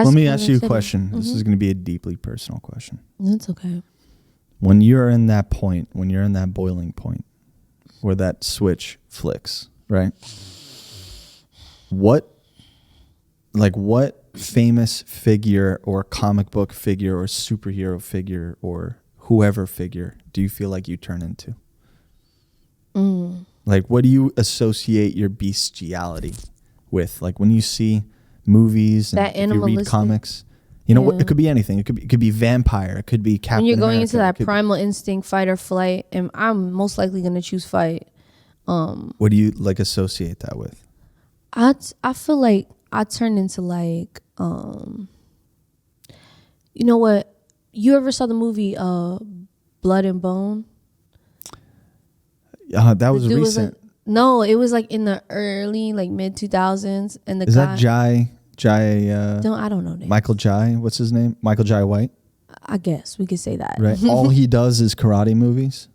Let me ask you a question. This is going to be a deeply personal question. That's okay. When you're in that point, when you're in that boiling point where that switch flicks, right? What famous figure or comic book figure or superhero figure or whoever figure do you feel like you turn into? Like, what do you associate your bestiality with? Like, when you see movies and if you read comics, you know, what, it could be anything. It could be vampire. It could be Captain When you're going America, into that primal instinct, fight or flight, and I'm most likely going to choose fight. What do you like associate that with? I feel like I turn into like, you know what? You ever saw the movie Blood and Bone? That was recent. No, it was like in the early, like mid 2000s, and the Is guy. that Jai? I don't know names. Michael Jai. What's his name? Michael Jai White. I guess we could say that. Right. All he does is karate movies.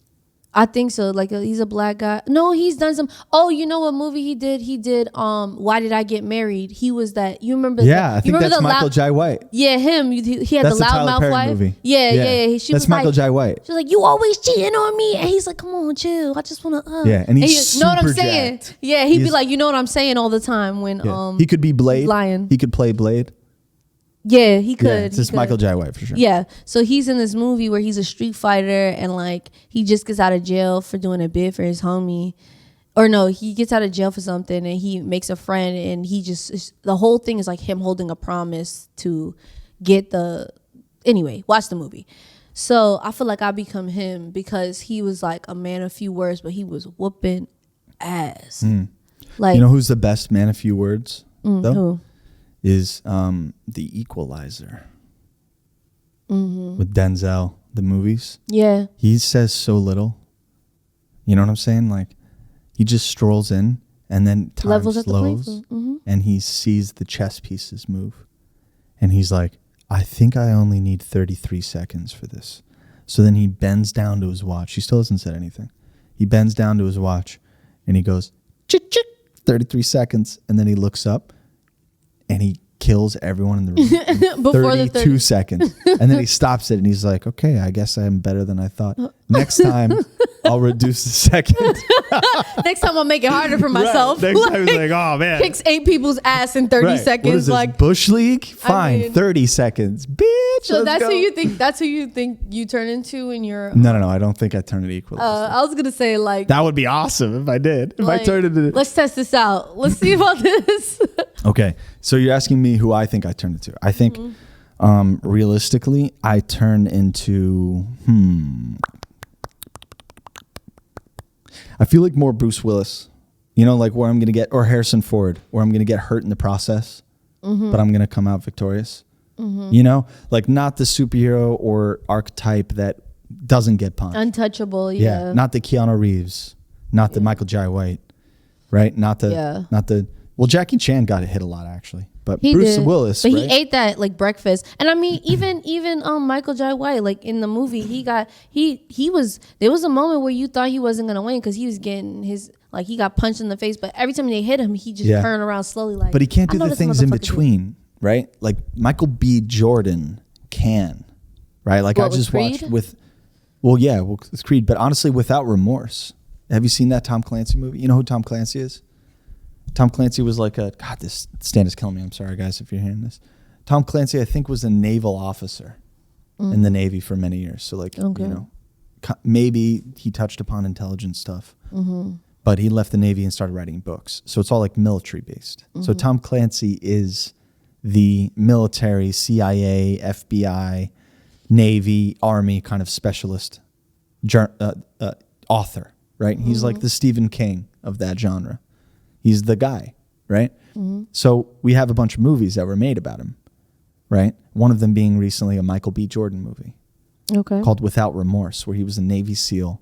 I think so. Like he's a black guy. No, he's done some. Oh, you know what movie he did? He did. Why Did I Get Married? He was that. You remember? Yeah, I think that's Michael Jai White. Yeah, him. He had that's the loudmouth wife. Movie. Yeah. That's Michael Jai White. She's like, you always cheating on me, and he's like, come on, chill. I just wanna. Yeah, and he's know what I'm super saying? jacked. Yeah, he'd be like, you know what I'm saying all the time when he could be Blade. Lion. He could play Blade. Yeah, he could. Yeah, it's just Michael Jai White for sure. Yeah, so he's in this movie where he's a street fighter and like he just gets out of jail for doing a bid for his homie. Or no, he gets out of jail for something and he makes a friend and the whole thing is like him holding a promise to get anyway, watch the movie. So I feel like I become him because he was like a man of few words, but he was whooping ass. Like, you know who's the best man of few words though? Who? Is The Equalizer with Denzel, the movies. Yeah. He says so little. You know what I'm saying? Like, he just strolls in and then time Levels at the slows and he sees the chess pieces move. And he's like, I think I only need 33 seconds for this. So then he bends down to his watch. He still hasn't said anything. He bends down to his watch and he goes, chick, chick, 33 seconds. And then he looks up. And he kills everyone in the room before 32 seconds. And then he stops it and he's like, okay, I guess I'm better than I thought. Next time, I'll reduce the second. Next time, I'll make it harder for myself. Right. Next time, he's like, oh, man. Kicks 8 people's ass in 30 seconds. What is this, like Bush League? Fine, 30 seconds. Bitch, so that's who you think. That's who you think you turn into in your. No. I don't think I turn it equally. I was gonna say like that would be awesome if I did. If I turned it into. Let's test this out. Let's see about this. Okay, so you're asking me who I think I turned into. I think, realistically, I turn into. I feel like more Bruce Willis. You know, like where I'm gonna get, or Harrison Ford, where I'm gonna get hurt in the process, but I'm gonna come out victorious. You know, like not the superhero or archetype that doesn't get punched. Untouchable, yeah. Not the Keanu Reeves, not the Michael Jai White, right? Not the. Well, Jackie Chan got hit a lot actually, but Bruce Willis. But right? he ate that like breakfast, and I mean, even Michael Jai White, like in the movie, there was a moment where you thought he wasn't gonna win because he was getting he got punched in the face, but every time they hit him, he just turned around slowly, like. But he can't do the things in between, right? Like Michael B. Jordan can, right? Like I just watched with, with Creed, but honestly, Without Remorse. Have you seen that Tom Clancy movie? You know who Tom Clancy is? Tom Clancy was like this stand is killing me. I'm sorry, guys, if you're hearing this. Tom Clancy, I think, was a naval officer in the Navy for many years. So, like, you know, maybe he touched upon intelligence stuff. But he left the Navy and started writing books. So it's all like military based. So Tom Clancy is the military, CIA, FBI, Navy, Army kind of specialist author, right? He's like the Stephen King of that genre. He's the guy, right? So we have a bunch of movies that were made about him, right? One of them being recently a Michael B. Jordan movie called Without Remorse, where he was a Navy SEAL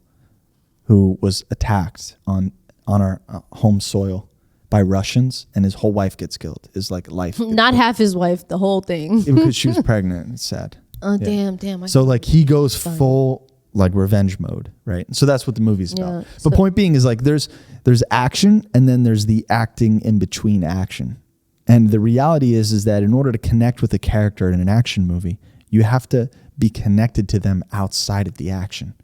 who was attacked on our home soil by Russians, and his whole wife gets killed. Is like life. Not half his wife, the whole thing. Because she was pregnant. It's sad. Oh, damn. So like he goes full like revenge mode, right? So that's what the movie's about. But point being is like there's action and then there's the acting in between action. And the reality is that in order to connect with a character in an action movie, you have to be connected to them outside of the action.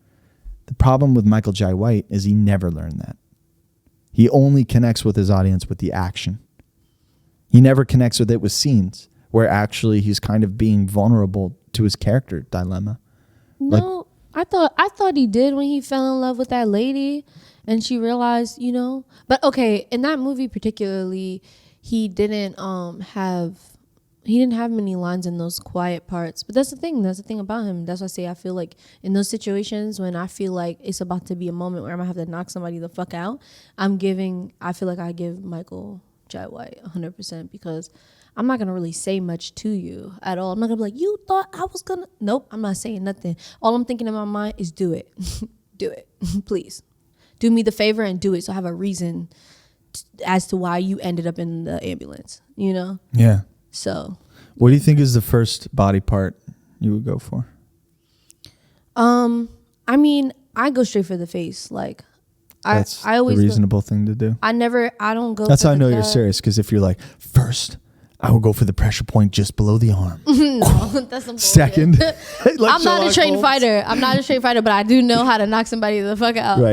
The problem with Michael Jai White is he never learned that. He only connects with his audience with the action. He never connects with it with scenes where actually he's kind of being vulnerable to his character dilemma. No, I thought he did when he fell in love with that lady and she realized, But okay, in that movie particularly, he didn't have many lines in those quiet parts. But that's the thing about him. That's why I say I feel like in those situations when I feel like it's about to be a moment where I'm gonna have to knock somebody the fuck out, I feel like I give Michael Jai White 100% because I'm not gonna really say much to you at all. I'm not gonna be like, you thought I was gonna. Nope, I'm not saying nothing. All I'm thinking in my mind is do it. Do it. Please. Do me the favor and do it so I have a reason as to why you ended up in the ambulance, Yeah. So. What do you think is the first body part you would go for? I mean, I go straight for the face. Like, That's I always a reasonable thing to do. I don't go. That's for how I know the you're serious. Because if you're like, first, I will go for the pressure point just below the arm. No, that's some bullshit. Second, like I'm not a Sherlock trained Holmes. fighter. But I do know how to knock somebody the fuck out. Right.